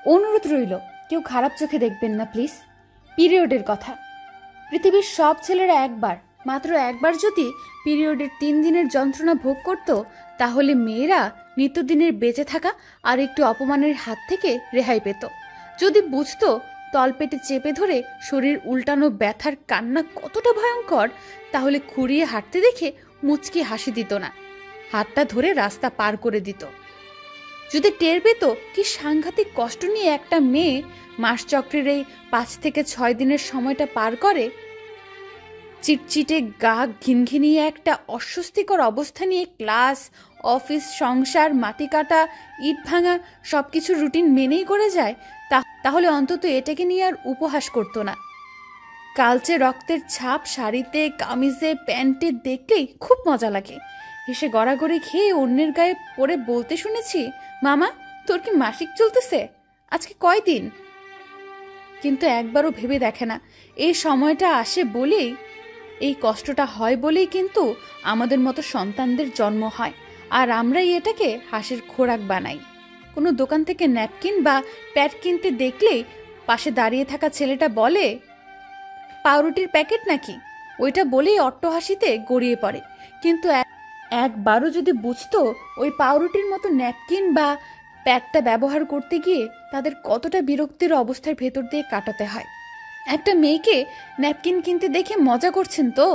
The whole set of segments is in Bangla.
অনুরোধ রইল, কেউ খারাপ চোখে দেখবেন না প্লিজ। পিরিয়ডের কথা, পৃথিবীর সব ছেলেরা মাত্র একবার যদি পিরিয়ডের 3 দিনের যন্ত্রণা ভোগ করত, তাহলে মেয়েরা নিত্যদিনের বেঁচে থাকা আর একটু অপমানের হাত থেকে রেহাই পেত। যদি বুঝতো তলপেটে চেপে ধরে শরীর উল্টানো ব্যথার কান্না কতটা ভয়ঙ্কর, তাহলে খুঁড়িয়ে হাঁটতে দেখে মুচকি হাসি দিত না, হাতটা ধরে রাস্তা পার করে দিত। যদি টের পেত কি সাংঘাতিক কষ্ট নিয়ে একটা মেয়ে মাসচক্রের এই 5 থেকে 6 দিনের সময়টা পার করে, চিটচিটে গা ঘিনঘিনিয়ে একটা অস্বস্তিকর অবস্থা নিয়ে ক্লাস, অফিস, সংসার, মাটি কাটা, ইট ভাঙা সবকিছু রুটিন মেনেই করে যায়, তাহলে অন্তত এটাকে নিয়ে আর উপহাস করতো না। কালচে রক্তের ছাপ শাড়িতে, কামিজে, প্যান্টে দেখলেই খুব মজা লাগে। হেসে গড়াগড়ি খেয়ে অন্যের গায়ে পড়ে বলতে শুনেছি, মামা তোর কি মাসিক চলতেছে, আজকে কয়দিন? কিন্তু একবারও ভেবে দেখে না এই সময়টা আসে বলেই, এই কষ্টটা হয় বলেই কিন্তু আমাদের মতো সন্তানদের জন্ম হয়, আর আমরাই এটাকে হাসির খোরাক বানাই। কোনো দোকান থেকে ন্যাপকিন বা প্যাড কিনতে দেখলেই পাশে দাঁড়িয়ে থাকা ছেলেটা বলে, পাউরুটির প্যাকেট নাকি, ওইটা বলেই অট্টহাসিতে গড়িয়ে পড়ে। কিন্তু একবারও যদি বুঝতো ওই পাউরুটির মতো ন্যাপকিন বা প্যাডটা ব্যবহার করতে গিয়ে তাদের কতটা বিরক্তির অবস্থার ভেতর দিয়ে কাটাতে হয়। একটা মেয়েকে ন্যাপকিন কিনতে দেখে মজা করছেন তো?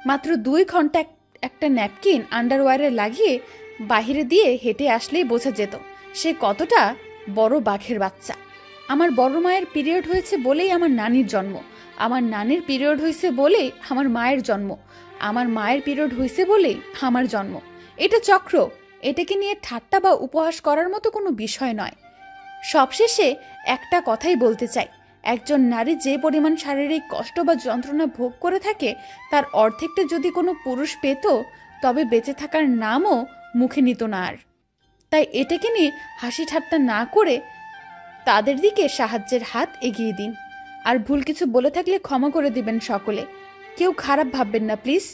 মাত্র 2 ঘন্টা একটা ন্যাপকিন আন্ডারওয়্যারে লাগিয়ে বাহিরে দিয়ে হেঁটে আসলেই বোঝা যেত সে কতটা বড় বাঘের বাচ্চা। আমার বড় মায়ের পিরিয়ড হয়েছে বলেই আমার নানির জন্ম, আমার নানির পিরিয়ড হয়েছে বলেই আমার মায়ের জন্ম, আমার মায়ের পিরিয়ড হয়েছে বলেই আমার জন্ম। এটা চক্র, এটাকে নিয়ে ঠাট্টা বা উপহাস করার মতো কোনো বিষয় নয়। সবশেষে একটা কথাই বলতে চাই, একজন নারী যে পরিমাণ শারীরিক কষ্ট বা যন্ত্রণা ভোগ করে থাকে, তার অর্ধেকটা যদি কোনো পুরুষ পেত, তবে বেঁচে থাকার নামও মুখে নিত না আর। তাই এটাকে নিয়ে হাসি ঠাট্টা না করে তাদের দিকে সাহায্যের হাত এগিয়ে দিন। আর ভুল কিছু বলে থাকলে ক্ষমা করে দিবেন সকলে, কেউ খারাপ ভাববেন না প্লিজ।